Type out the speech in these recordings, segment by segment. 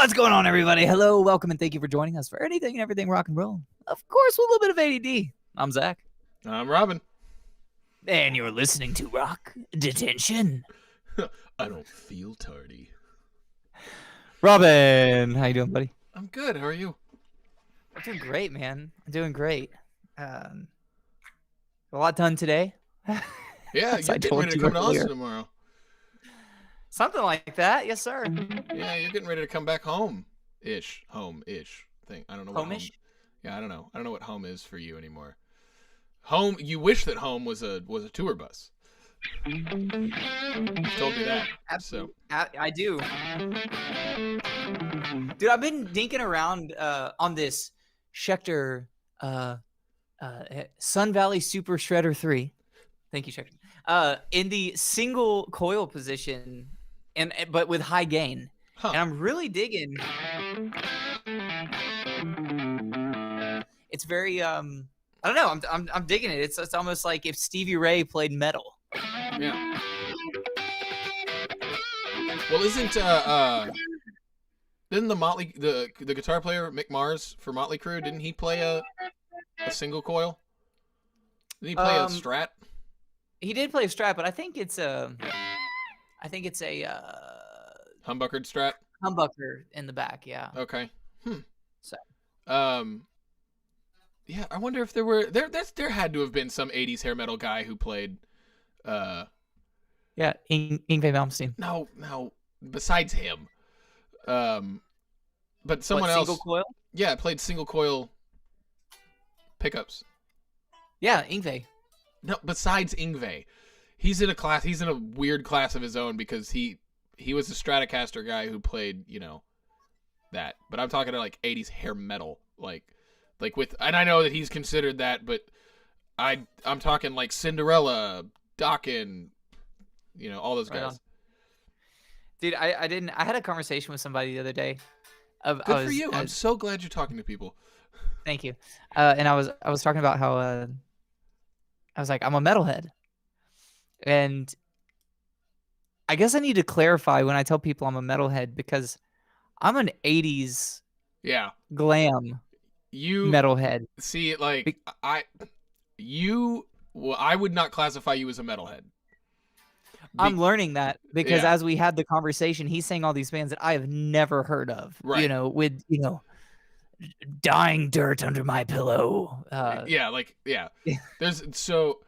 What's going on, everybody? Hello, welcome, and thank you for joining us for anything and everything rock and roll. Of course, with a little bit of ADD. I'm Zach. I'm Robin. And you're listening to Rock Detention. I don't feel tardy. Robin, how you doing, buddy? I'm good. How are you? I'm doing great, man. I'm doing great. A lot done today. Yeah, you're getting ready to come to Austin tomorrow. Something like that, yes, sir. Yeah, you're getting ready to come back home-ish thing. I don't know what Home-ish? Yeah, I don't know. I don't know what home is for you anymore. Home. You wish that home was a tour bus. You told me that. Absolutely. So I do. Dude, I've been dinking around on this Schecter Sun Valley Super Shredder 3. Thank you, Schecter. In the single coil position, but with high gain. Huh. And I'm really digging. It's very I don't know. I'm digging it. It's almost like if Stevie Ray played metal. Yeah. Well, didn't the guitar player Mick Mars for Motley Crue, didn't he play a single coil? Didn't he play a Strat? He did play a Strat, but I think it's a humbuckered Strat. Humbucker in the back, yeah. Okay. So. Yeah, I wonder if there had to have been some 80s hair metal guy who played yeah, Yngwie Malmsteen. No, besides him. But someone else. Single coil? Yeah, played single coil pickups. Yeah, Yngwie. No, besides Yngwie. He's in a weird class of his own because he was a Stratocaster guy who played, that. But I'm talking to like 80s hair metal, like with, and I know that he's considered that, but I'm talking like Cinderella, Dokken, all those guys. Dude, I had a conversation with somebody the other day. Good for you. I'm so glad you're talking to people. Thank you. And I was talking about how I was like, I'm a metalhead. And I guess I need to clarify when I tell people I'm a metalhead because I'm an 80s glam metalhead. See, like I would not classify you as a metalhead. I'm learning that because as we had the conversation, he's saying all these bands that I have never heard of. Right. With Dying Dirt Under My Pillow. There's so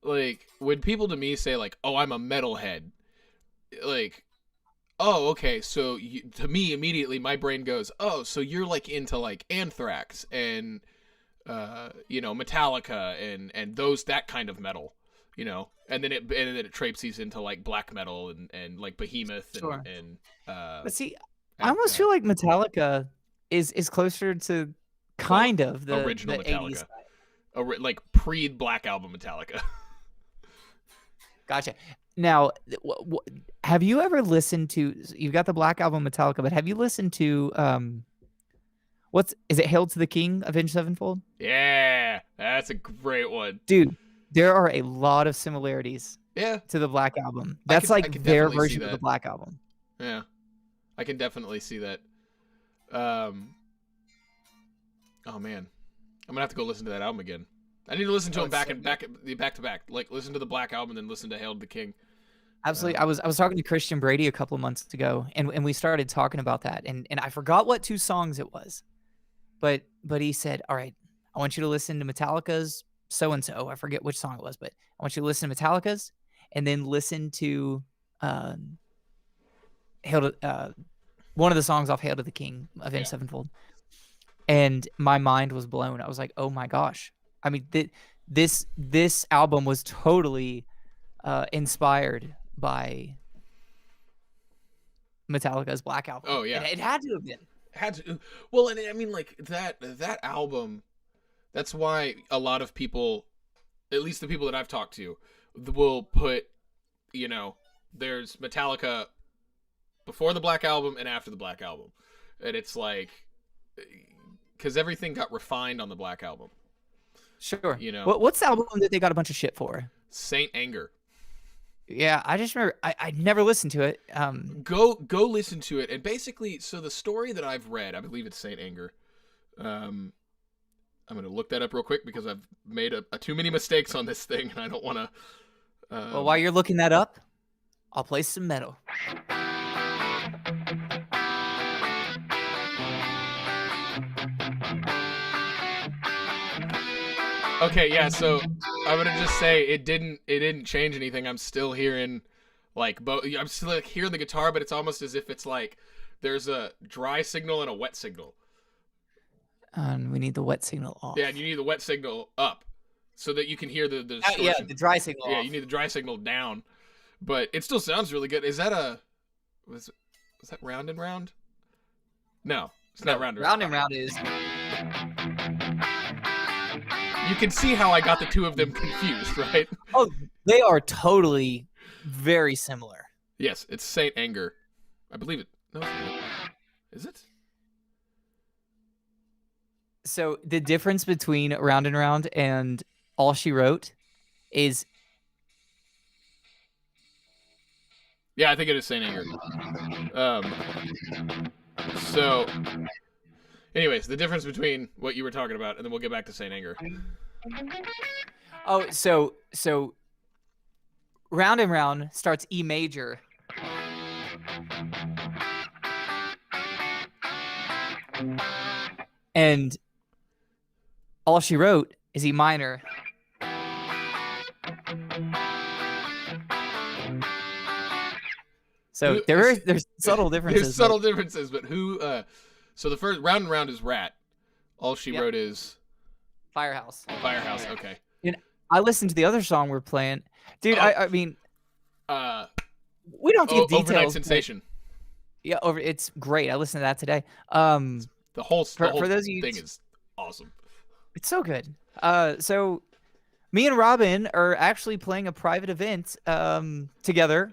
like when people to me say like, "Oh, I'm a metalhead," like, oh, okay. So to me immediately my brain goes, "Oh, so you're like into like Anthrax and Metallica and that kind of metal." And then it traipses into like black metal and like Behemoth and but see, I almost feel like Metallica is closer to the original the Metallica, like pre-Black Album Metallica. Gotcha. Now, have you ever listened to? You've got the Black Album Metallica, but have you listened to is it Hail to the King, Avenged Sevenfold? Yeah, that's a great one, dude. There are a lot of similarities. Yeah. To the Black Album. That's their version of the Black Album. Yeah, I can definitely see that. Oh man, I'm gonna have to go listen to that album again. I need to listen to them back to back. Like listen to the Black Album and then listen to Hail to the King. Absolutely. I was talking to Christian Brady a couple of months ago, and we started talking about that, and I forgot what 2 songs it was, but he said, "All right, I want you to listen to Metallica's so and so." I forget which song it was, but I want you to listen to Metallica's, and then listen to one of the songs off Hail to the King, Avenged Sevenfold. And my mind was blown. I was like, oh my gosh. I mean, this album was totally inspired by Metallica's Black Album. Oh, yeah. It had to have been. Had to. Well, and I mean, like, that album, that's why a lot of people, at least the people that I've talked to, will put, there's Metallica before the Black Album and after the Black Album. And it's like, because everything got refined on the Black Album. Sure. What's the album that they got a bunch of shit for? Saint Anger. Yeah, I just remember I never listened to it. Go listen to it. And basically, so the story that I've read, I believe it's Saint Anger. I'm gonna look that up real quick because I've made a too many mistakes on this thing, and I don't want to. Well, while you're looking that up, I'll play some metal. Okay, yeah. So I'm gonna just say it didn't change anything. I'm still hearing like I'm still like hearing the guitar, but it's almost as if it's like there's a dry signal and a wet signal. We need the wet signal off. Yeah, and you need the wet signal up so that you can hear the distortion. Yeah, the dry signal Yeah, off. you need the dry signal down. But it still sounds really good. Is that was that Round and Round? No, it's not Round and Round. Round and Round is. You can see how I got the two of them confused, right? Oh, they are totally very similar. Yes, it's Saint Anger. I believe it. No, is it? So the difference between Round and Round and All She Wrote is. Yeah, I think it is Saint Anger. So, anyways, the difference between what you were talking about, and then we'll get back to Saint Anger. Oh, so Round and Round starts E major. And All She Wrote is E minor. So there's subtle differences. There's subtle differences, but who? So the first Round and Round is Rat. All She Wrote is Firehouse. Firehouse. Okay. And I listened to the other song we're playing, dude. I mean, we don't have to give details. Overnight Sensation. Yeah, it's great. I listened to that today. The whole for those of you thing is awesome. It's so good. So me and Robin are actually playing a private event together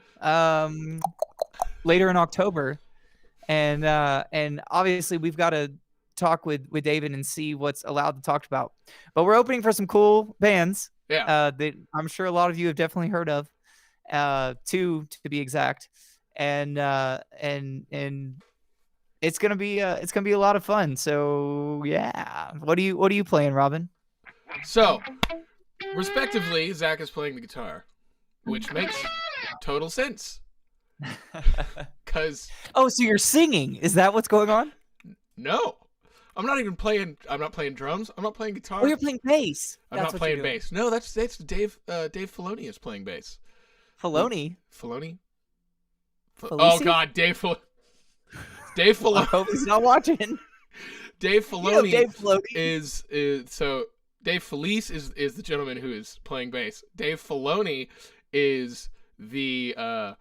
later in October, and obviously we've got to talk with David and see what's allowed to talk about. But we're opening for some cool bands. Yeah. That I'm sure a lot of you have definitely heard of. Two to be exact, and it's gonna be a lot of fun. So yeah, what are you playing, Robin? So, respectively, Zach is playing the guitar, which makes total sense. Cause so you're singing? Is that what's going on? No, I'm not even playing. I'm not playing drums. I'm not playing guitar. Oh, you're playing bass. I'm not playing bass. No, that's Dave. Dave Filoni is playing bass. Filoni. Oh God, Dave Filoni. I hope he's not watching. Dave Filoni, Dave Filoni is so Dave Felice is the gentleman who is playing bass. Dave Filoni is the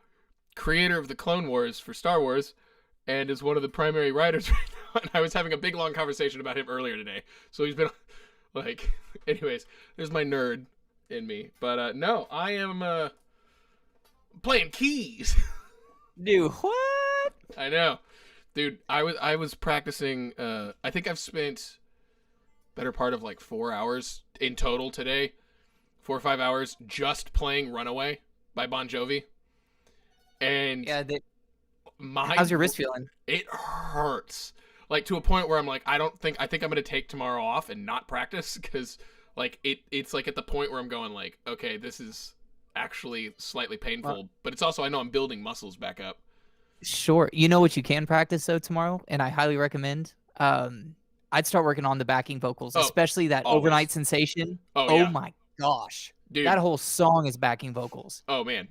creator of the Clone Wars for Star Wars and is one of the primary writers right now. And I was having a big long conversation about him earlier today. So he's been like, anyways, there's my nerd in me. But no, I am playing keys. Dude, what? I know. Dude, I was practicing. I think I've spent better part of like 4 hours in total today, 4 or 5 hours just playing "Runaway" by Bon Jovi. And yeah, how's your wrist feeling? It hurts, like to a point where I'm like, I think I'm gonna take tomorrow off and not practice because like it's like at the point where I'm going like, okay, this is actually slightly painful, but it's also I know I'm building muscles back up. Sure. You know what you can practice though tomorrow, and I highly recommend. I'd start working on the backing vocals, especially that always. Overnight Sensation. Oh yeah. My gosh, dude, that whole song is backing vocals. Oh man,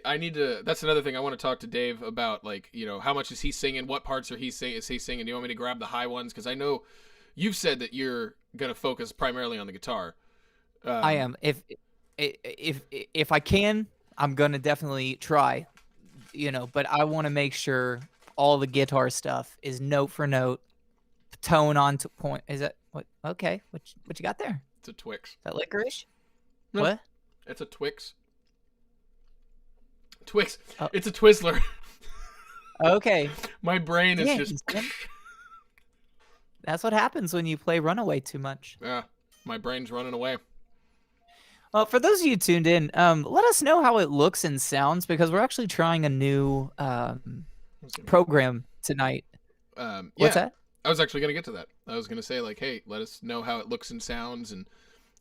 I need to. That's another thing I want to talk to Dave about. Like, you know, how much is he singing? What parts is he singing? Do you want me to grab the high ones? Because I know you've said that you're gonna focus primarily on the guitar. I am. If I can, I'm gonna definitely try. You know, but I want to make sure all the guitar stuff is note for note, tone on to point. Is that what? Okay, what you got there? It's a Twix. Is that licorice? No, what? It's a Twix. Twix. Oh. It's a Twizzler. Okay. My brain is just. That's what happens when you play Runaway too much. Yeah, my brain's running away. Well, for those of you tuned in, let us know how it looks and sounds because we're actually trying a new program tonight. What's Yeah, that? I was actually gonna get to that. I was gonna say like, hey, let us know how it looks and sounds, and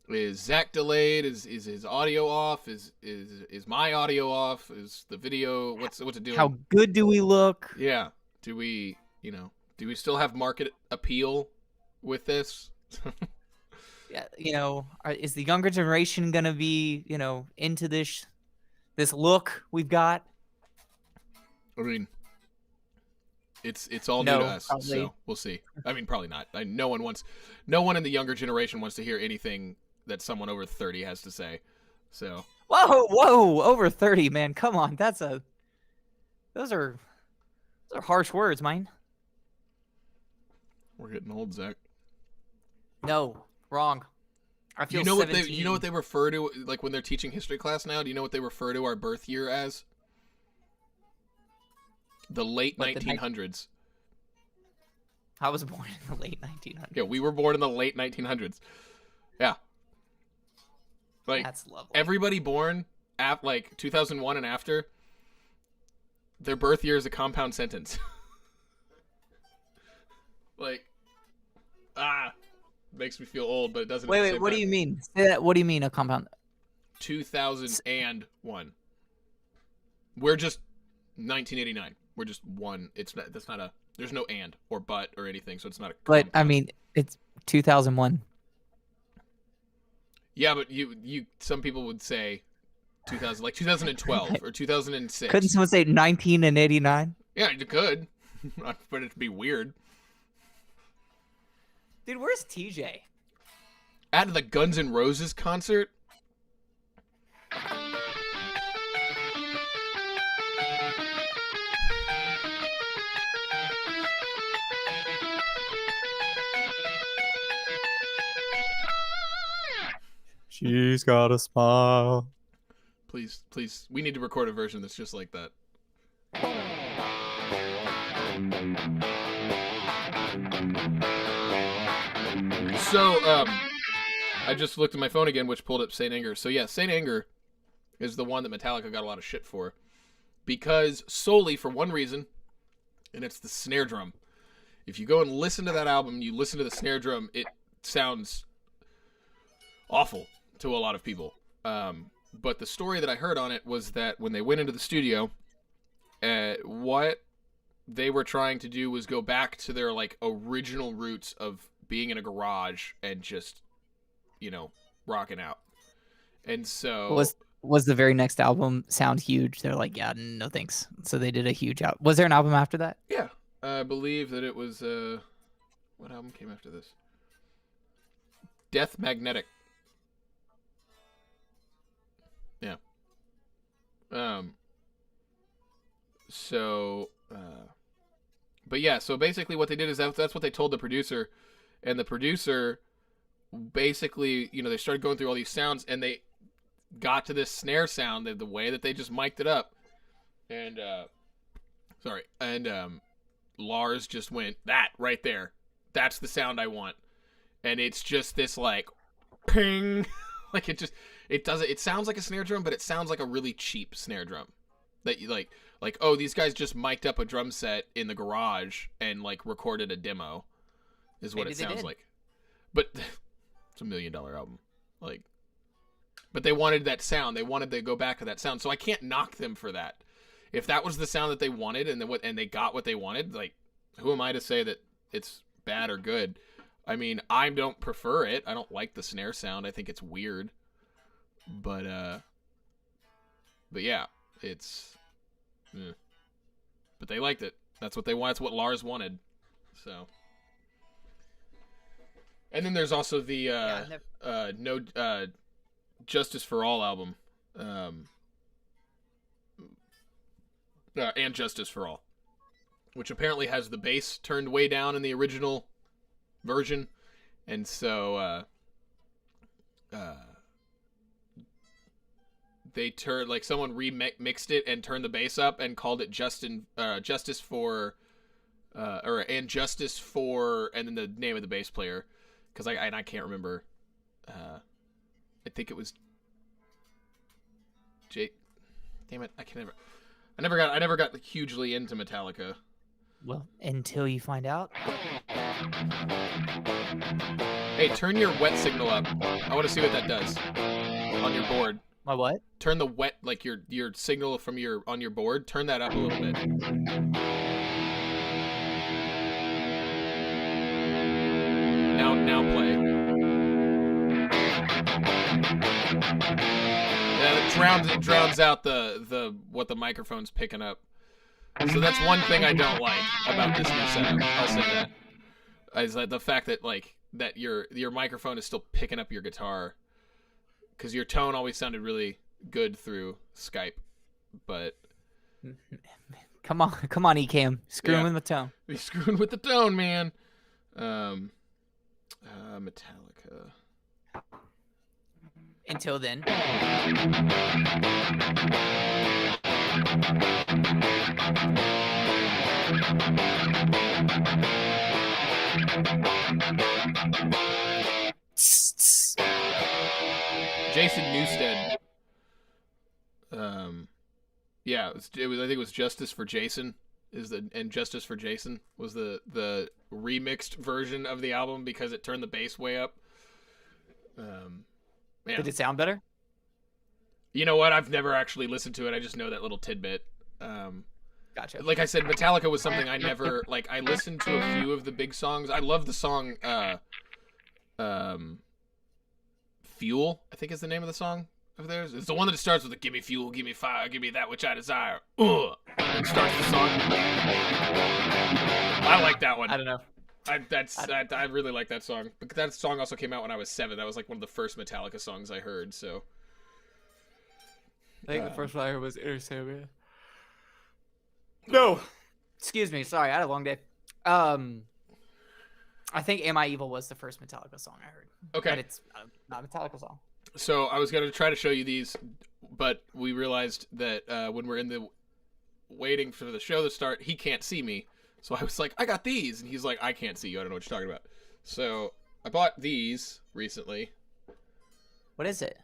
is Zach delayed? Is his audio off? Is my audio off? Is the video what's it doing? How good do we look? Yeah. Do we do we still have market appeal with this? Yeah, is the younger generation gonna be, into this look we've got? I mean, it's all new to No, us, probably. so we'll see. I mean, probably not. No one in the younger generation wants to hear anything that someone over 30 has to say. So, Whoa, over 30, man. Come on. Those are harsh words, man. we're getting old, Zach. No, wrong. I You feel know 17. you know what they refer to like when they're teaching history class now? Do you know what they refer to our birth year as? The late What, 1900s. I was born in the late 1900s. Yeah, we were born in the late 1900s. Yeah. Like That's lovely. everybody born at like 2001 and after, their birth year is a compound sentence. Like, makes me feel old, but it doesn't. Wait, what do you mean? Say that. What do you mean a compound? 2001. We're just 1989. We're just one. That's not a. There's no and or but or anything, so it's not a. But compound. I mean, it's 2001. Yeah, but some people would say 2000, like 2012 or 2006. Couldn't someone say 1989? Yeah, you could, but it'd be weird. Dude, where's TJ? At the Guns N' Roses concert. She's got a smile. Please, we need to record a version that's just like that. So, I just looked at my phone again, which pulled up Saint Anger. So yeah, Saint Anger is the one that Metallica got a lot of shit for, because solely for one reason, and it's the snare drum. If you go and listen to that album, you listen to the snare drum, it sounds awful to a lot of people. But the story that I heard on it was that when they went into the studio, what they were trying to do was go back to their like original roots of being in a garage and just, rocking out. And so was the very next album sound huge? They're like, yeah, no thanks. So they did a huge album. Was there an album after that? Yeah, I believe that it was what album came after this? Death Magnetic. Yeah. But yeah, so basically what they did is that's what they told the producer, and the producer basically, they started going through all these sounds, and they got to this snare sound, the way that they just mic'd it up, and Lars just went, that right there, that's the sound I want, and it's just this like ping, like it sounds like a snare drum, but it sounds like a really cheap snare drum that you like oh, these guys just mic'd up a drum set in the garage and like recorded a demo is what it sounds like. But it's $1 million album, like, but they wanted that sound, they wanted to go back to that sound, so I can't knock them for that. If that was the sound that they wanted and they got what they wanted, like, who am I to say that it's bad or good? I mean, I don't prefer it. I don't like the snare sound. I think it's weird. But yeah, it's. But they liked it. That's what they want. That's what Lars wanted. So. And then there's also the Justice for All album, and Justice for All, which apparently has the bass turned way down in the original version, and so they turned, like, someone remixed it and turned the bass up and called it Justice for and Justice for, and then the name of the bass player, because I can't remember. I think it was Damn it! I never got hugely into Metallica. Well, until you find out. Hey, turn your wet signal up. I want to see what that does on your board. My what? Turn the wet, like your signal from on your board. Turn that up a little bit. Now play. Yeah, it drowns out the what the microphone's picking up. So that's one thing I don't like about this new setup. I'll say that. Is that the fact that that your microphone is still picking up your guitar, because your tone always sounded really good through Skype, but come on, Ecamm, screwing with the tone. You're screwing with the tone, man. Metallica. Until then. Jason Newsted. Yeah, it was. I think it was "Justice for Jason" and "Justice for Jason" was the remixed version of the album because it turned the bass way up. Yeah. Did it sound better? You know what? I've never actually listened to it. I just know that little tidbit. Gotcha. Like I said, Metallica was something I never like. I listened to a few of the big songs. I love the song "Fuel." I think is the name of the song of theirs. It's the one that starts with the "Give me fuel, give me fire, give me that which I desire." And starts the song. I like that one. I don't know. I really like that song. But that song also came out when I was 7. That was like one of the first Metallica songs I heard. So I think the first one I heard was Inner Samuel. No, excuse me. Sorry, I had a long day. I think "Am I Evil" was the first Metallica song I heard. Okay, but it's not a Metallica song. So I was gonna try to show you these, but we realized that when we're in the waiting for the show to start, he can't see me. So I was like, I got these. And he's like, I can't see you. I don't know what you're talking about. So I bought these recently. What is it?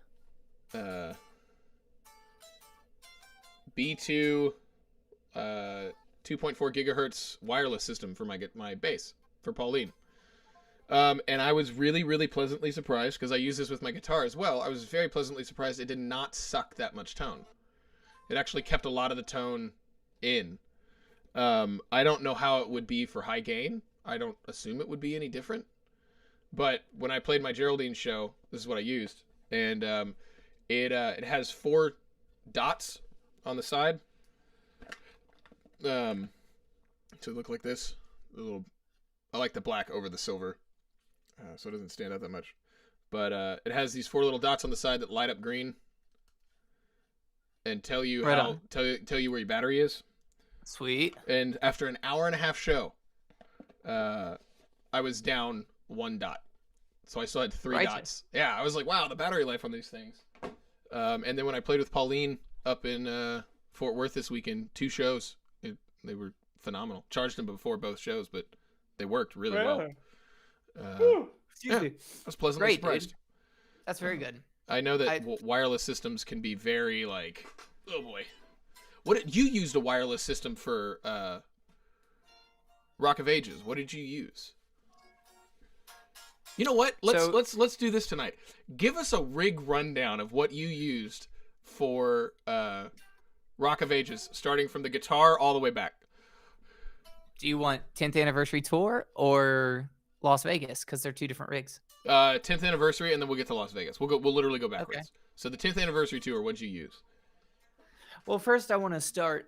B2 2.4 gigahertz wireless system for my bass for Pauline. And I was really, really pleasantly surprised, because I use this with my guitar as well. I was very pleasantly surprised it did not suck that much tone. It actually kept a lot of the tone in. I don't know how it would be for high gain. I don't assume it would be any different. But when I played my Geraldine show, this is what I used. And it has 4 dots on the side. To look like this. I like the black over the silver. So it doesn't stand out that much. But it has these 4 little dots on the side that light up green and tell you tell you where your battery is. Sweet. And after an hour and a half show, I was down 1 dot. So I still had 3 dots. Yeah, I was like, wow, the battery life on these things. And then when I played with Pauline up in Fort Worth this weekend, 2 shows, they were phenomenal. Charged them before both shows, but they worked really well. Excuse me. I was pleasantly surprised. Dude. That's very good. I know that wireless systems can be very oh boy. You used a wireless system for Rock of Ages. What did you use? You know what? Let's do this tonight. Give us a rig rundown of what you used for Rock of Ages, starting from the guitar all the way back. Do you want 10th anniversary tour or Las Vegas? Because they're 2 different rigs. 10th anniversary, and then we'll get to Las Vegas. We'll literally go backwards. Okay. So the 10th anniversary tour, what'd you use? Well, first I want to start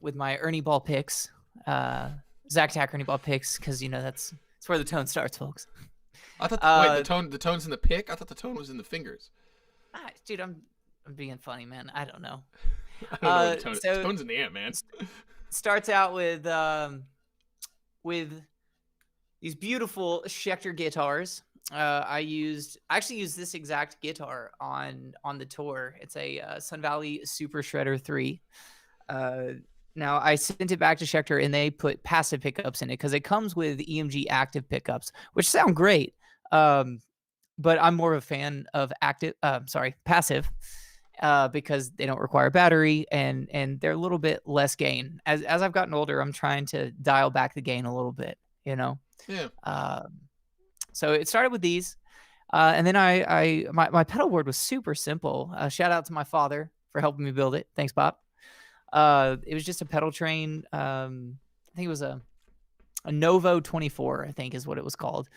with my Ernie Ball picks, Zack Tack Ernie Ball picks, because that's where the tone starts, folks. I thought the tone's in the pick. I thought the tone was in the fingers. Dude, I'm being funny, man. I don't know. I don't know what the tone is. The tone's in the amp, man. Starts out with these beautiful Schecter guitars. I actually used this exact guitar on the tour. It's a Sun Valley Super Shredder 3. Now I sent it back to Schecter and they put passive pickups in it because it comes with EMG active pickups, which sound great. But I'm more of a fan of passive. because they don't require battery and they're a little bit less gain. As I've gotten older, I'm trying to dial back the gain a little bit, you know? Yeah. So it started with these. And then my pedal board was super simple. Shout out to my father for helping me build it. Thanks, Pop. It was just a pedal train. I think it was a Novo 24, I think is what it was called.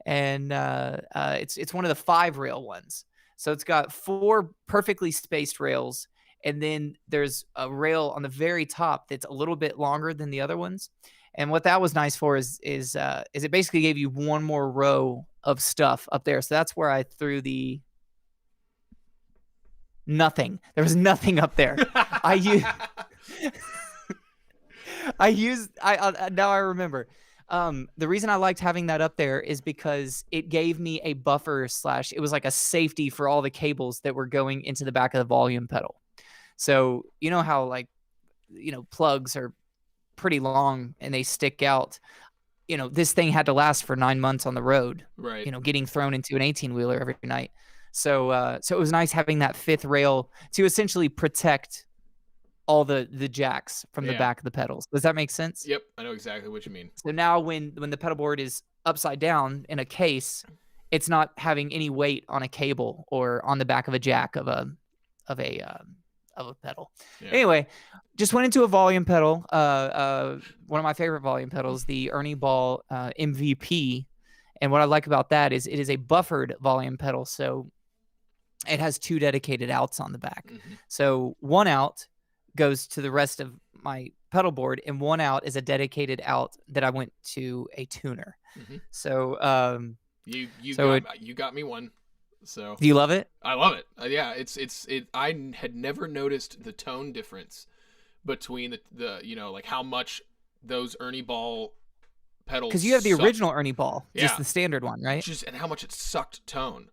And it's one of the 5-rail ones. So it's got 4 perfectly spaced rails, and then there's a rail on the very top that's a little bit longer than the other ones. And what that was nice for is it basically gave you one more row of stuff up there. So that's where I threw the nothing. There was nothing up there. I now I remember. The reason I liked having that up there is because it gave me a buffer / it was like a safety for all the cables that were going into the back of the volume pedal. So you know how plugs are pretty long and they stick out. This thing had to last for 9 months on the road, right? Getting thrown into an 18-wheeler every night. So it was nice having that 5th rail to essentially protect all the jacks from the back of the pedals. Does that make sense? Yep, I know exactly what you mean. So now when the pedal board is upside down in a case, it's not having any weight on a cable or on the back of a jack of a pedal. Yeah. Anyway, just went into a volume pedal. One of my favorite volume pedals, the Ernie Ball MVP. And what I like about that is it is a buffered volume pedal. So it has 2 dedicated outs on the back. Mm-hmm. So one out goes to the rest of my pedal board, and one out is a dedicated out that I went to a tuner. Mm-hmm. So you got me one. So do you love it? I love it. Yeah, it's I had never noticed the tone difference between the like how much those Ernie Ball pedals, because you have the original Ernie Ball, just the standard one, right? And how much it sucked tone.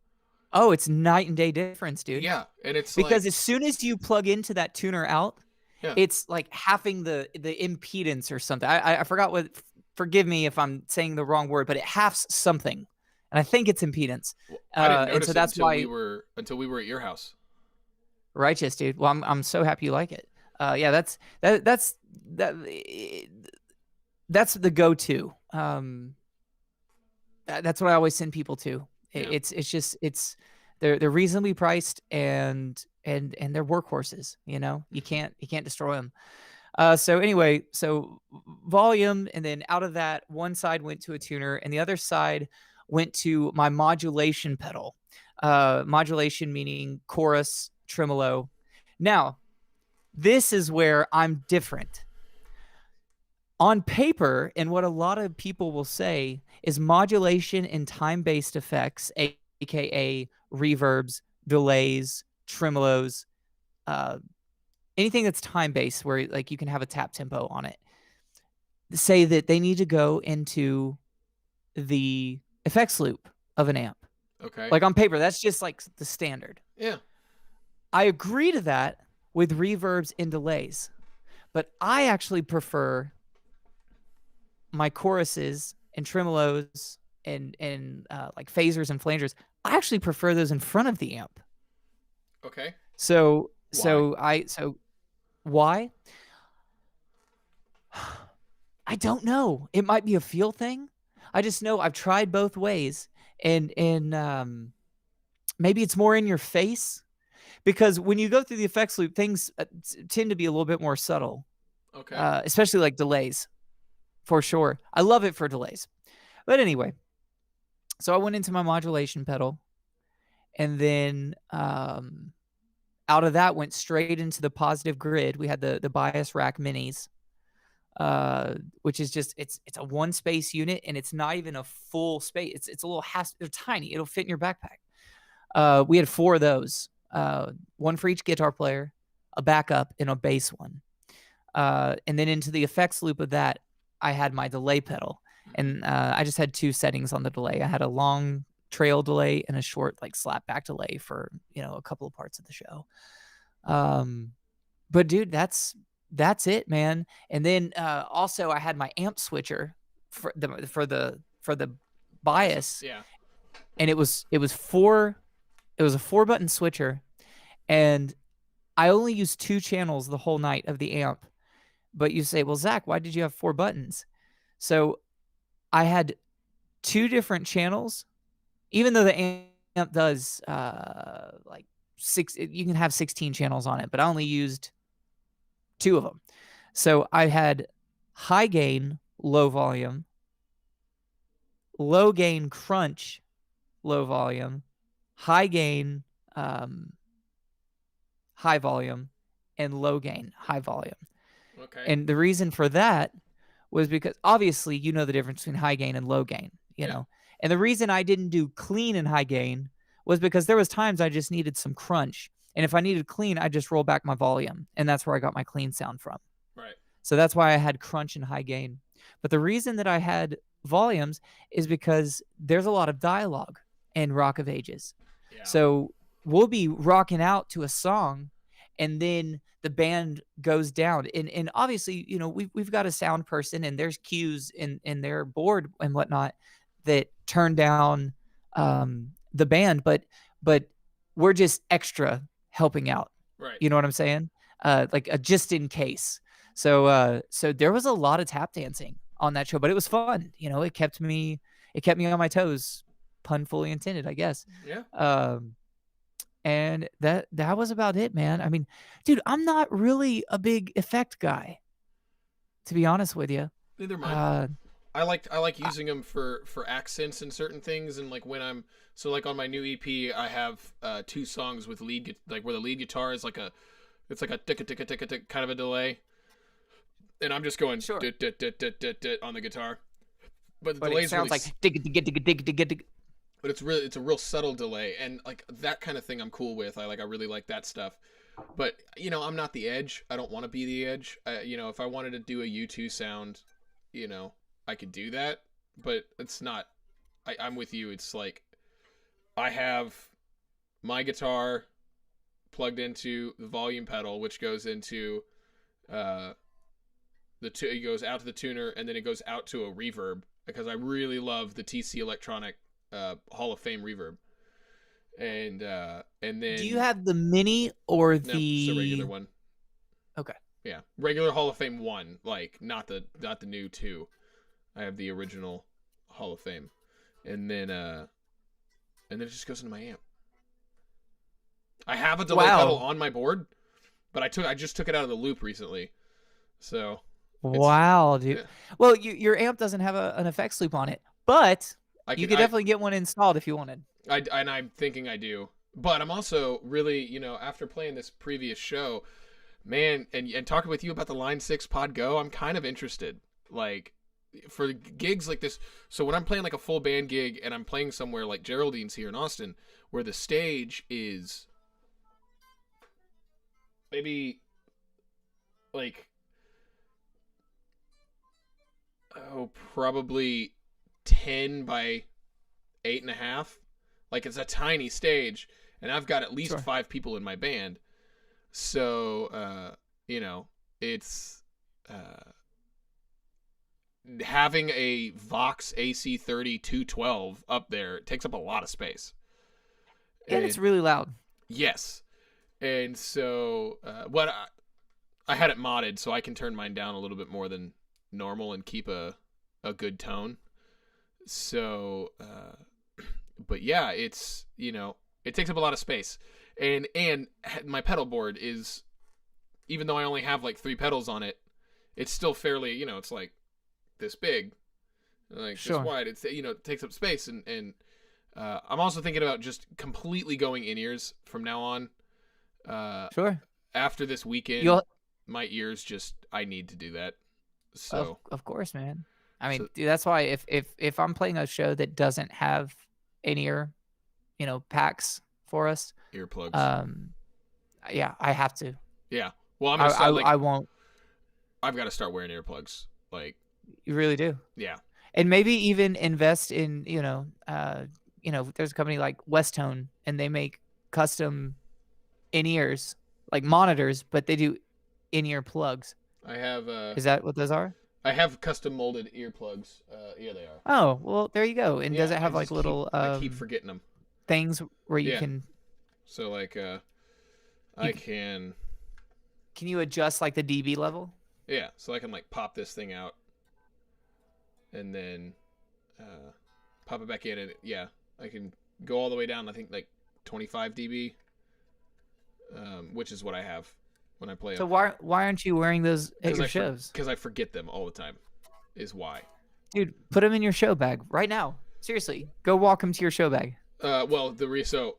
Oh, it's night and day difference, dude. Yeah, and it's because as soon as you plug into that tuner out, it's like halving the impedance or something. I forgot what. Forgive me if I'm saying the wrong word, but it halves something, and I think it's impedance. Well, I didn't notice and so that's why until we were at your house. Righteous, dude. Well, I'm so happy you like it. Yeah, that's the go-to. That's what I always send people to. It's they're reasonably priced and they're workhorses. You can't destroy them. So anyway, volume, and then out of that, one side went to a tuner and the other side went to my modulation pedal. Modulation meaning chorus, tremolo. Now, this is where I'm different. On paper, and what a lot of people will say is modulation and time-based effects, aka reverbs, delays, tremolos, anything that's time-based where like you can have a tap tempo on it, say that they need to go into the effects loop of an amp. Okay. Like on paper, that's just like the standard. Yeah. I agree to that with reverbs and delays, but I actually prefer my choruses and tremolos and like phasers and flangers. I actually prefer those in front of the amp. Okay. So why? I don't know. It might be a feel thing. I just know I've tried both ways, and maybe it's more in your face, because when you go through the effects loop, things tend to be a little bit more subtle. Okay. Especially like delays, for sure. I love it for delays. But anyway, so I went into my modulation pedal, and then out of that went straight into the positive grid. We had the bias rack minis, which is just it's a 1-space unit, and it's not even a full space. It's a little they're tiny. It'll fit in your backpack. We had 4 of those, one for each guitar player, a backup, and a bass one. And then into the effects loop of that, I had my delay pedal, and I just had 2 settings on the delay. I had a long trail delay and a short like slap back delay for a couple of parts of the show. But dude, that's it, man. And then also I had my amp switcher for the bias. Yeah. And it was a 4-button switcher, and I only used 2 channels the whole night of the amp. But you say, well, Zach, why did you have 4 buttons? So I had 2 different channels, even though the amp does like 6, you can have 16 channels on it, but I only used 2 of them. So I had high gain, low volume, low gain crunch, low volume, high gain, high volume, and low gain, high volume. Okay. And the reason for that was because obviously you know the difference between high gain and low gain, you Yeah. know. And the reason I didn't do clean and high gain was because there was times I just needed some crunch. And if I needed clean, I just roll back my volume. And that's where I got my clean sound from. Right. So that's why I had crunch and high gain. But the reason that I had volumes is because there's a lot of dialogue in Rock of Ages. Yeah. So we'll be rocking out to a song and then the band goes down. And obviously, you know, we've got a sound person and there's cues in their board and whatnot that turn down the band, but we're just extra helping out. Right. You know what I'm saying? Like a just in case. So there was a lot of tap dancing on that show, but it was fun. You know, it kept me on my toes, pun fully intended, I guess. Yeah. And that was about it, man. I mean, dude, I'm not really a big effect guy, to be honest with you. Neither am I. I like using them for accents and certain things, and like when I'm like on my new EP, I have 2 songs with like where the lead guitar is like it's like a ticka ticka ticka tick kind of a delay, and I'm just going Sure. dit, dit, dit, dit, dit, dit on the guitar, but the But delay's it sounds really, like dig dig dig dig dig dig. but it's a real subtle delay, and like that kind of thing I'm cool with. I really like that stuff. But you know, I'm not the Edge. I don't want to be the Edge. You know, if I wanted to do a U2 sound, you know, I could do that, but it's not. I'm with you. It's like I have my guitar plugged into the volume pedal, which goes into it goes out to the tuner, and then it goes out to a reverb because I really love the TC Electronic Hall of Fame reverb. And then Do you have the mini or no, the it's a regular one? Okay. Yeah, regular Hall of Fame 1, like not the new 2. I have the original Hall of Fame, and then it just goes into my amp. I have a delay pedal on my board, but I just took it out of the loop recently, so. Wow, dude. Yeah. Well, your amp doesn't have an effects loop on it, but you could definitely get one installed if you wanted. And I'm thinking I do, but I'm also really, you know, after playing this previous show, man, and talking with you about the Line 6 Pod Go, I'm kind of interested, like, for gigs like this. So when I'm playing like a full band gig and I'm playing somewhere like Geraldine's here in Austin, where the stage is maybe like probably 10 by 8.5. Like it's a tiny stage, and I've got at least 5 people in my band. So you know, it's having a Vox AC30 212 up there takes up a lot of space. And it's really loud. Yes. And so I had it modded so I can turn mine down a little bit more than normal and keep a good tone. So but yeah, it's, you know, it takes up a lot of space. And my pedal board is, even though I only have like 3 pedals on it, it's still fairly, you know, it's like this big, like this wide. It's, you know, it takes up space, and I'm also thinking about just completely going in-ears from now on. After this weekend, my ears just, I need to do that. So of course, man. I mean, dude, that's why if I'm playing a show that doesn't have in-ear, you know, packs for us, earplugs. Yeah, I have to. Yeah. Well, I'm gonna start, I won't. I've got to start wearing earplugs. Like, you really do. Yeah. And maybe even invest in, you know, there's a company like Westone, and they make custom in-ears, like monitors, but they do in-ear plugs. I have. Is that what those are? I have custom molded earplugs. Here they are. Oh, well, there you go. And does it have like little? I keep forgetting them. Things where you can. So like, I can. Can you adjust like the dB level? Yeah, so I can like pop this thing out and then pop it back in, and yeah, I can go all the way down. I think like 25 dB, which is what I have when I play. So why aren't you wearing those at your shows? Because I forget them all the time. Is why. Dude, put them in your show bag right now. Seriously, go walk them to your show bag. Well, so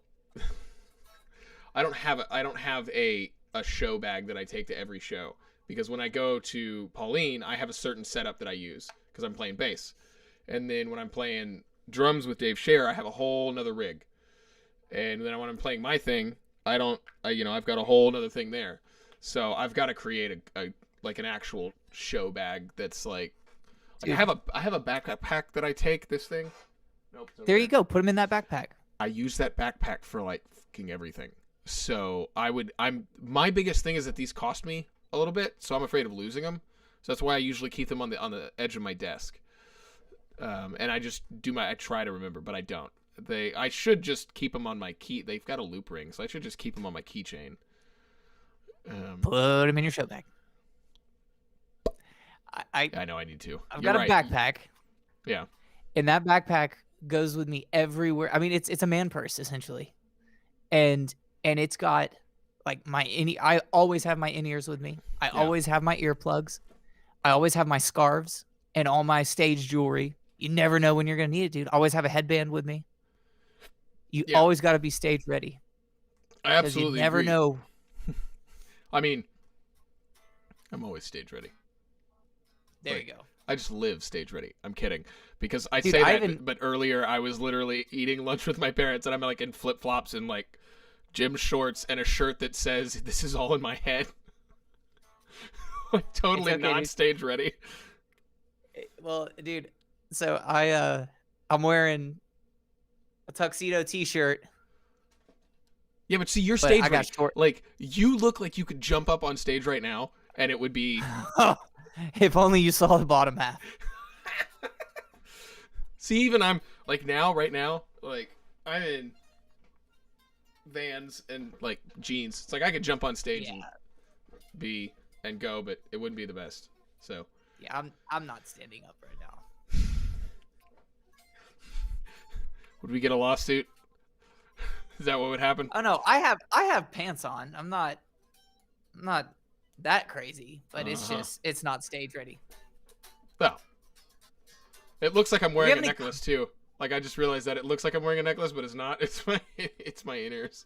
I don't have a show bag that I take to every show, because when I go to Pauline, I have a certain setup that I use because I'm playing bass, and then when I'm playing drums with Dave Scher, I have a whole nother rig, and then when I'm playing my thing, I've got a whole nother thing there, so I've got to create a like an actual show bag that's like I have a backpack that I take this thing. Nope. There you go. Put them in that backpack. I use that backpack for like fucking everything. So my biggest thing is that these cost me a little bit, so I'm afraid of losing them. So that's why I usually keep them on the edge of my desk. And I just I try to remember, but I don't. I should just keep them on my key. They've got a loop ring, so I should just keep them on my keychain. Put them in your show bag. I know I need to. I've got a backpack. Yeah. And that backpack goes with me everywhere. I mean, it's a man purse essentially, and it's got like I always have my in-ears with me. I always have my earplugs. I always have my scarves and all my stage jewelry. You never know when you're gonna need it, dude. I always have a headband with me. You always got to be stage ready. I absolutely you never agree. know. I mean, I'm always stage ready. There you go. I just live stage ready. I'm kidding. Because I Dude, say that, but earlier I was literally eating lunch with my parents, and I'm like in flip-flops and like gym shorts and a shirt that says, "This is all in my head." Like totally non-stage ready. Well, dude, so I'm wearing a tuxedo t-shirt. Yeah, but see, you're stage ready. Short. Like, you look like you could jump up on stage right now, and it would be... If only you saw the bottom half. See, even I'm, like, right now, like, I'm in Vans and, like, jeans. It's like I could jump on stage and go, but it wouldn't be the best. So... Yeah, I'm not standing up right now. Would we get a lawsuit? Is that what would happen? Oh no, I have pants on. I'm not that crazy, but it's not stage ready. Well, it looks like I'm wearing a necklace too. Like I just realized that it looks like I'm wearing a necklace, but it's not. It's my in-ears.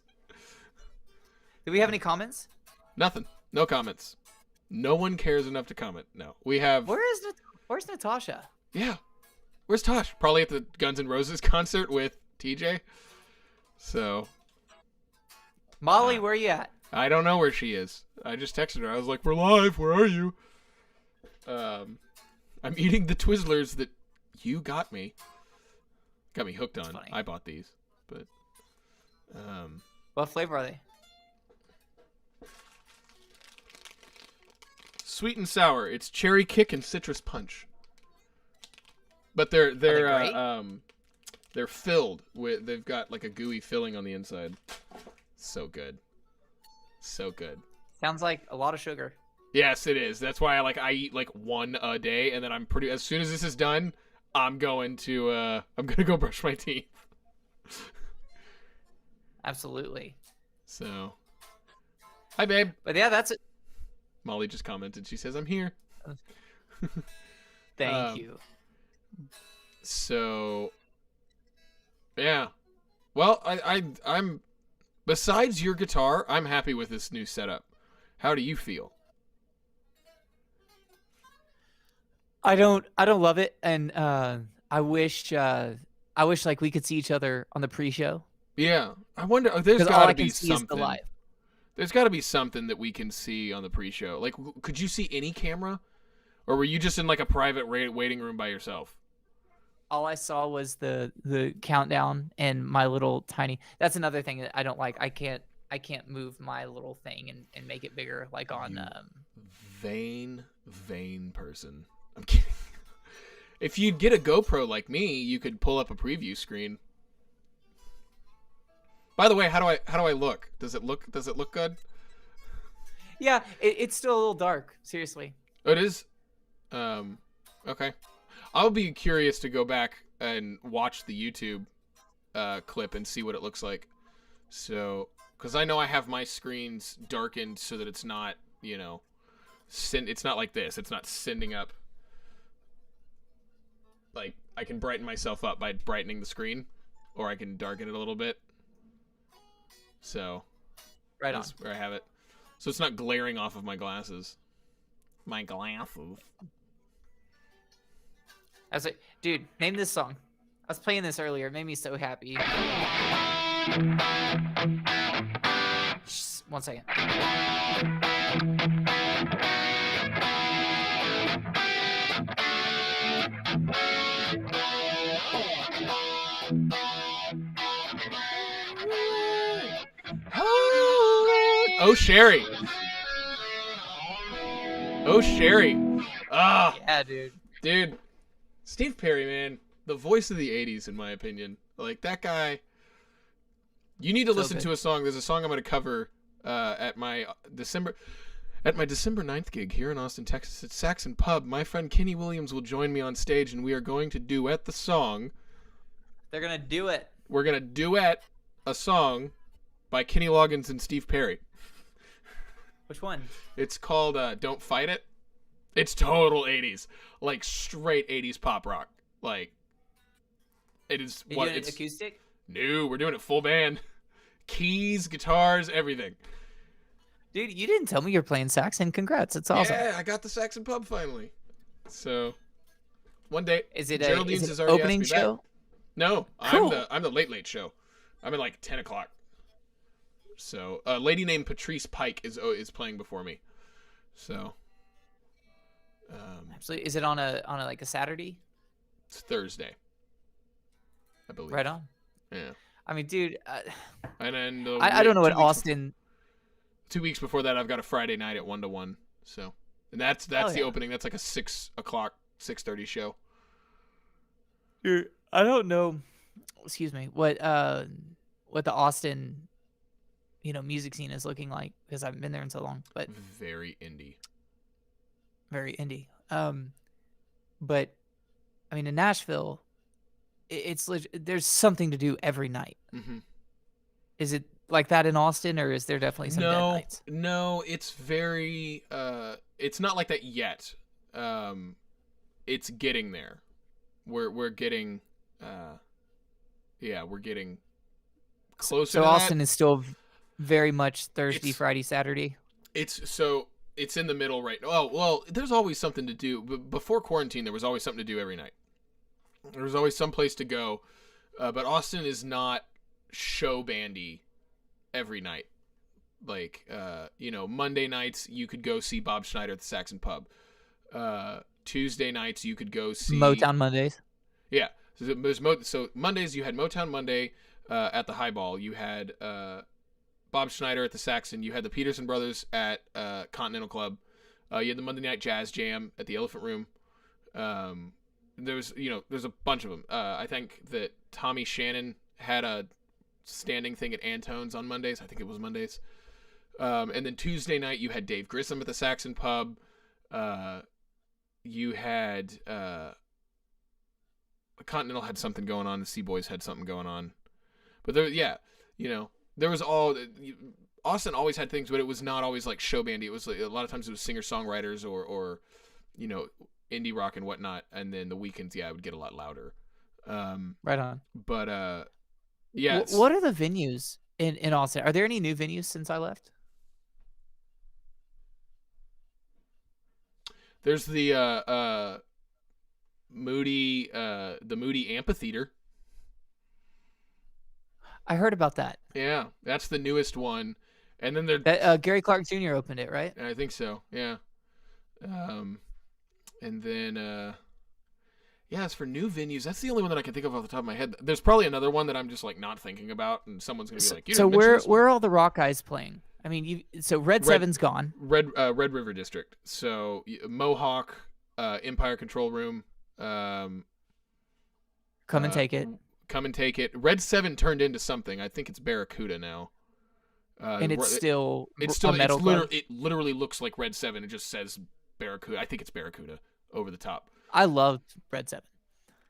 Do we have any comments? Nothing. No comments. No one cares enough to comment. No, we have. Where's Natasha? Yeah, where's Tosh? Probably at the Guns N' Roses concert with TJ. So, Molly, where you at? I don't know where she is. I just texted her. I was like, "We're live. Where are you?" I'm eating the Twizzlers that you got me. Got me hooked on. I bought these, but what flavor are they? Sweet and sour. It's cherry kick and citrus punch. But they're filled with. They've got like a gooey filling on the inside. So good. So good. Sounds like a lot of sugar. Yes, it is. That's why I eat like one a day, and then as soon as this is done, I'm gonna go brush my teeth. Absolutely. So, hi babe. But yeah, that's it. Molly just commented. She says, "I'm here." Thank you. So, yeah. Well, I'm. Besides your guitar, I'm happy with this new setup. How do you feel? I don't love it, and I wish like we could see each other on the pre-show. Yeah, I wonder. There's got to be something. There's got to be something that we can see on the pre-show. Like, could you see any camera, or were you just in like a private waiting room by yourself? All I saw was the countdown and my little tiny. That's another thing that I don't like. I can't move my little thing and make it bigger like on. Vain person. I'm kidding. If you'd get a GoPro like me, you could pull up a preview screen. By the way, how do I look? Does it look good? Yeah, it's still a little dark. Seriously. Oh, it is. Okay. I'll be curious to go back and watch the YouTube clip and see what it looks like. So, because I know I have my screens darkened so that it's not, it's not like this. It's not sending up. Like, I can brighten myself up by brightening the screen, or I can darken it a little bit. So, Right on. that's where I have it. So it's not glaring off of my glasses. My glasses. I was like, dude, name this song. I was playing this earlier. It made me so happy. Shh, 1 second. Oh, Sherry. Oh, Sherry. Ah, Yeah, dude. dude. Steve Perry, man. The voice of the 80s, in my opinion. Like, that guy. You need to So listen good. to a song. There's a song I'm going to cover at my December 9th gig here in Austin, Texas at Saxon Pub. My friend Kenny Williams will join me on stage, and we are going to duet the song. They're gonna do it. We're going to duet a song by Kenny Loggins and Steve Perry. Which one? It's called Don't Fight It. It's total 80s. Like, straight 80s pop rock. Like, it is You what doing it's... it acoustic? No, we're doing it full band. Keys, guitars, everything. Dude, you didn't tell me you're playing Saxon. Congrats. It's awesome. Yeah, I got the Saxon Pub finally. So, one day. Is it Geraldine's is has it already opening asked me show? back. No, Cool. I'm the late show. I'm at like 10 o'clock. So, a lady named Patrice Pike is playing before me. So, Absolutely. Is it on a like a Saturday? it's Thursday, I believe. Right on. Yeah. I mean, dude, And then I don't know what Austin. 2 weeks before that, I've got a Friday night at 1 to 1. So, and that's Hell the yeah. opening. That's like a 6 o'clock, 6:30 show. Dude, I don't know. Excuse me. What the Austin, music scene is looking like because I haven't been there in so long, but Very indie. very indie. But I mean, in Nashville, there's something to do every night. Mm-hmm. Is it like that in Austin, or is there definitely some dead nights? No, it's very. It's not like that yet. It's getting there. We're getting. We're getting closer. So to Austin that. is still very much Thursday, It's- Friday, Saturday. It's in the middle right now. Oh, well, there's always something to do. Before quarantine, there was always something to do every night. There was always some place to go. But Austin is not show bandy every night. Like, Monday nights, you could go see Bob Schneider at the Saxon Pub. Tuesday nights, you could go see... Motown Mondays. Yeah. So Mondays, you had Motown Monday at the Highball. You had... Bob Schneider at the Saxon. You had the Peterson Brothers at Continental Club. You had the Monday Night Jazz Jam at the Elephant Room. There's a bunch of them. I think that Tommy Shannon had a standing thing at Antone's on Mondays. I think it was Mondays. And then Tuesday night, you had Dave Grissom at the Saxon Pub. You had Continental had something going on. The Seaboys had something going on. But there was Austin always had things, but it was not always like show bandy. It was like, a lot of times it was singer-songwriters or indie rock and whatnot. And then the weekends, it would get a lot louder. Right on. But What are the venues in Austin? Are there any new venues since I left? there's the Moody Amphitheater. I heard about that. Yeah, that's the newest one. And then there, Gary Clark Jr. opened it, right? I think so. Yeah. And then, as for new venues, that's the only one that I can think of off the top of my head. There's probably another one that I'm just like not thinking about, and someone's gonna be like, "You So didn't mention this one." where are all the rock guys playing? I mean, Red Seven's gone. Red River District. So Mohawk, Empire Control Room. Come and take it. Come and take it. Red 7 turned into something. I think it's Barracuda now. And it's still a it's metal club. it literally looks like Red 7. It just says Barracuda. I think it's Barracuda over the top. I loved Red 7.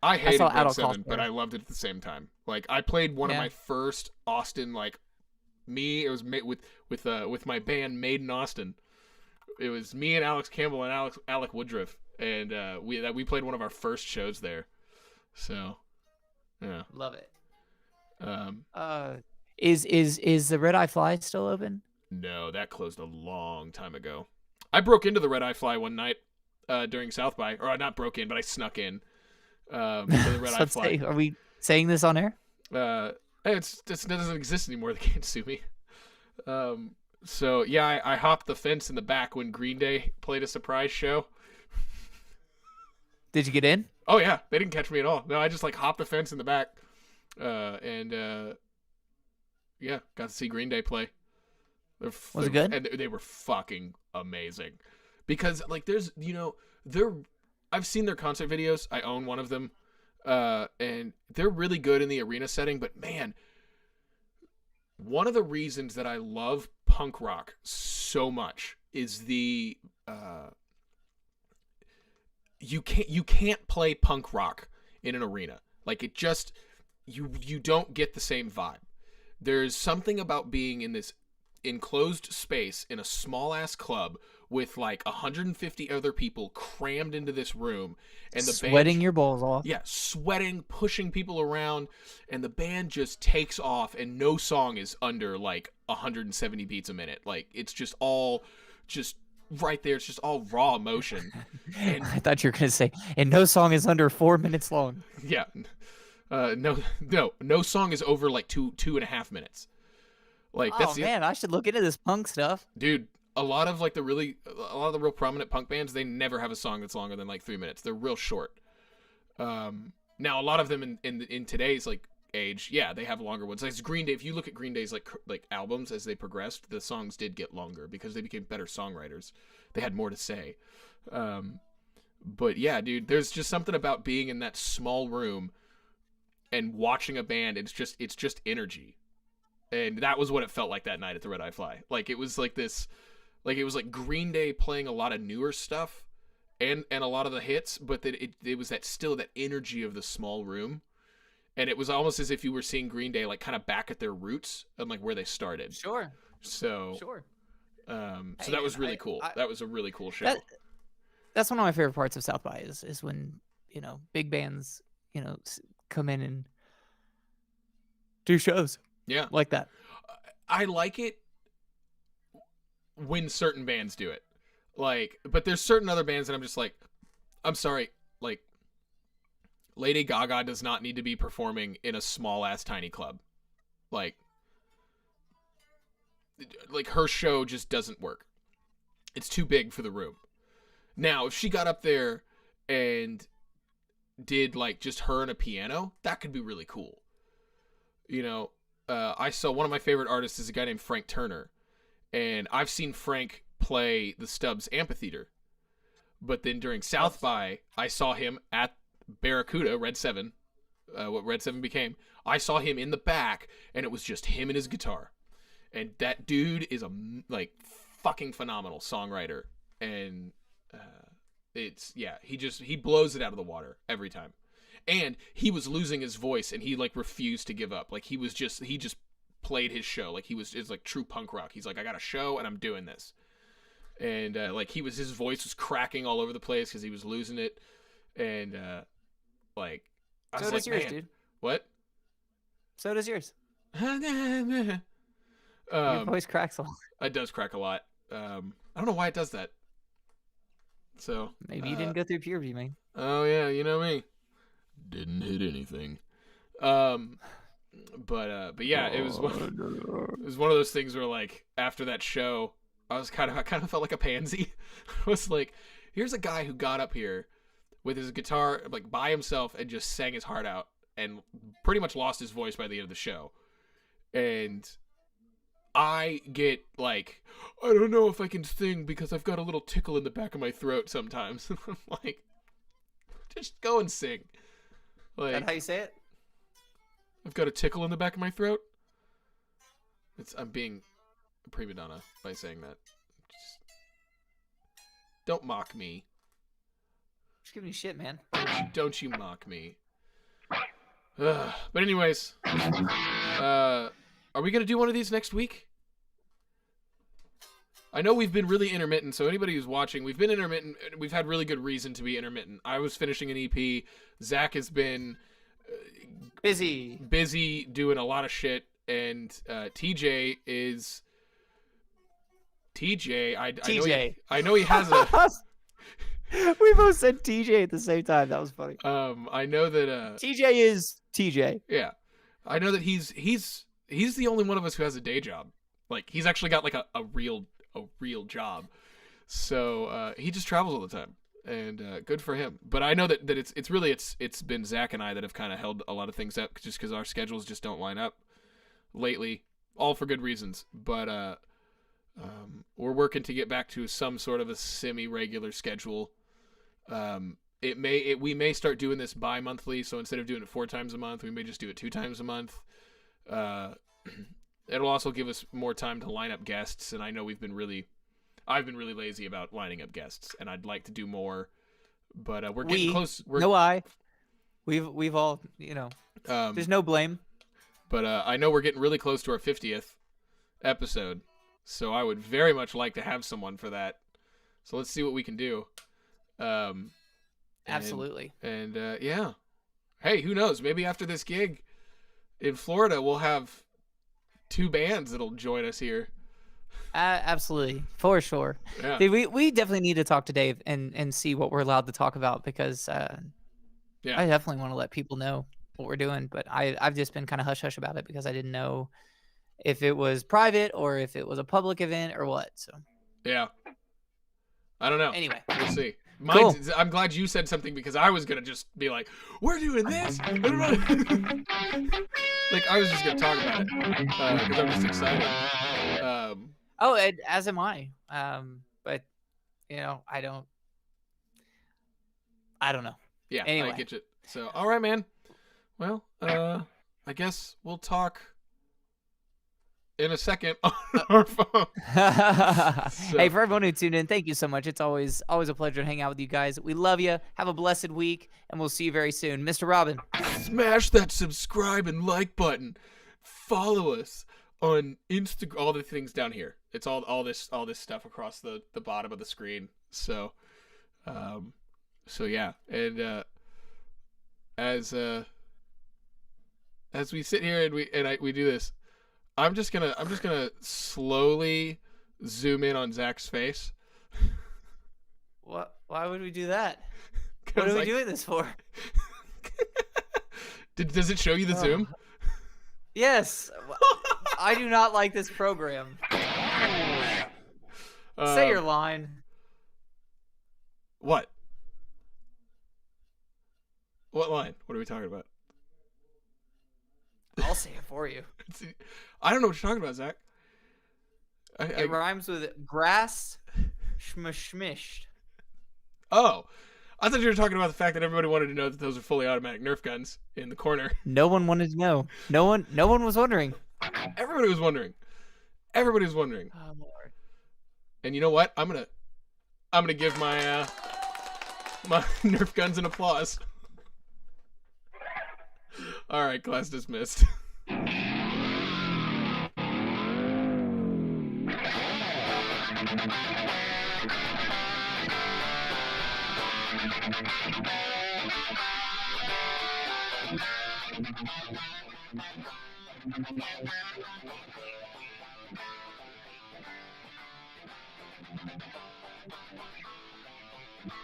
I hated saw Red Adult 7, Cosplayer. but I loved it at the same time. Like I played one of Yeah. my first Austin it was with my band Made in Austin. It was me and Alex Campbell and Alec Woodruff, and we played one of our first shows there. So, yeah. Love it. Um, Is the Red Eye Fly still open? no, that closed a long time ago. I broke into the Red Eye Fly one night during South by, or not broke in, but I snuck in to the Red Eye Fly. Are we saying this on air? It doesn't exist anymore. They can't sue me. So yeah, I hopped the fence in the back when Green Day played a surprise show. Did you get in? Oh yeah, they didn't catch me at all. No, I just hopped the fence in the back, and yeah, got to see Green Day play. Was it good? And they were fucking amazing, because there's I've seen their concert videos. I own one of them, and they're really good in the arena setting. But man, one of the reasons that I love punk rock so much is you can't play punk rock in an arena. You don't get the same vibe. There's something about being in this enclosed space in a small ass club with 150 other people crammed into this room, and the sweating band, your balls off. Yeah, sweating, pushing people around, and the band just takes off, and no song is under 170 beats a minute. It's just all just right there. It's just all raw emotion. And I thought you were gonna say, and no song is under 4 minutes long. yeah, no song is over 2.5 minutes. Man, I should look into this punk stuff, dude. A lot of the real prominent punk bands, they never have a song that's longer than 3 minutes. They're real short. Now a lot of them in today's age, yeah, they have longer ones. Like Green Day. If you look at Green Day's albums as they progressed, the songs did get longer because they became better songwriters. They had more to say. But yeah, dude, there's just something about being in that small room and watching a band. It's just energy. And that was what it felt like that night at the Red Eye Fly. It was it was Green Day playing a lot of newer stuff and a lot of the hits, but that it was that energy of the small room. And it was almost as if you were seeing Green Day kind of back at their roots and where they started. Sure. So sure. So that was really cool. That was a really cool show. That's one of my favorite parts of South by is when, big bands, come in and do shows. Yeah. Like that. I like it when certain bands do it. But there's certain other bands that I'm just I'm sorry, Lady Gaga does not need to be performing in a small ass tiny club. Her show just doesn't work. It's too big for the room. Now, if she got up there and did just her and a piano, that could be really cool. I saw one of my favorite artists is a guy named Frank Turner, and I've seen Frank play the Stubbs Amphitheater. But then during South by, I saw him at Barracuda, Red 7, what Red 7 became. I saw him in the back, and it was just him and his guitar. And that dude is a fucking phenomenal songwriter, and he blows it out of the water every time. And he was losing his voice, and he refused to give up. He just played his show. It's true punk rock. He's I got a show and I'm doing this. And his voice was cracking all over the place because he was losing it. And I was does yours, man, dude. What? So does yours. Your Your voice cracks a lot. It does crack a lot. I don't know why it does that. So maybe you didn't go through puberty, man. Oh yeah, you know me. Didn't hit anything. But yeah, it was one of those things where after that show, I kind of felt like a pansy. I was here's a guy who got up here with his guitar by himself and just sang his heart out and pretty much lost his voice by the end of the show. And I get I don't know if I can sing because I've got a little tickle in the back of my throat sometimes. I'm just go and sing. Is that how you say it? I've got a tickle in the back of my throat. I'm being prima donna by saying that. Just don't mock me. Just giving you shit, man. Don't you mock me. But anyways, are we gonna do one of these next week? I know we've been really intermittent, so anybody who's watching, we've been intermittent. We've had really good reason to be intermittent. I was finishing an EP. Zach has been busy doing a lot of shit, and TJ is TJ. I know he has a. We both said TJ at the same time. That was funny. I know that TJ is TJ. Yeah, I know that he's the only one of us who has a day job. Like he's actually got like a real job. So he just travels all the time, and good for him. But I know that it's been Zach and I that have kind of held a lot of things up just because our schedules just don't line up lately, all for good reasons. But we're working to get back to some sort of a semi-regular schedule. We may start doing this bi-monthly, so instead of doing it 4 times a month, we may just do it 2 times a month. It'll also give us more time to line up guests, and I know I've been really lazy about lining up guests, and I'd like to do more, but we're getting close. We've all, there's no blame. But I know we're getting really close to our 50th episode, so I would very much like to have someone for that. So let's see what we can do. Absolutely. And yeah. Hey, who knows? Maybe after this gig in Florida, we'll have 2 bands that'll join us here. Absolutely, for sure. Yeah. Dude, we definitely need to talk to Dave and see what we're allowed to talk about, because I definitely want to let people know what we're doing, but I've just been kind of hush hush about it because I didn't know if it was private or if it was a public event or what. So yeah, I don't know. Anyway, we'll see. Cool. I'm glad you said something, because I was gonna just be like, "We're doing this." Like I was just gonna talk about it because I'm just excited. As am I. But I don't know. Yeah, anyway. I get it. So, all right, man. Well, I guess we'll talk in a second on our phone. Hey, for everyone who tuned in, thank you so much. It's always a pleasure to hang out with you guys. We love you. Have a blessed week, and we'll see you very soon. Mr. Robin. Smash that subscribe and like button. Follow us on Instagram. All the things down here. It's all this stuff across the bottom of the screen. So yeah. And as we sit here and we do this, I'm just gonna slowly zoom in on Zach's face. What? Why would we do that? What are we doing this for? Does it show you the zoom? Yes. I do not like this program. Say your line. What? What line? What are we talking about? I'll say it for you. I don't know what you're talking about, Zach. It rhymes with grass schmished. Oh, I thought you were talking about the fact that everybody wanted to know that those are fully automatic Nerf guns in the corner. No one wanted to know. No one was wondering. Everybody was wondering. Everybody was wondering. Oh, Lord. And you know what? I'm gonna give my my Nerf guns an applause. All right, class dismissed.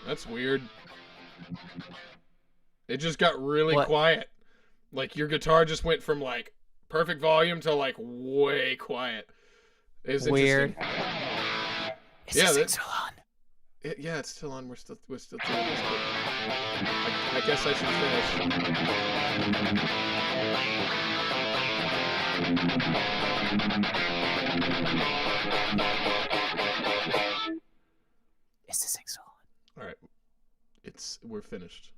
That's weird. It just got really quiet. Like your guitar just went from like perfect volume to like way quiet. It's weird. Is this thing still on? Yeah, it's still on. We're still doing this. I guess I should finish. Is this thing still on? All right, we're finished.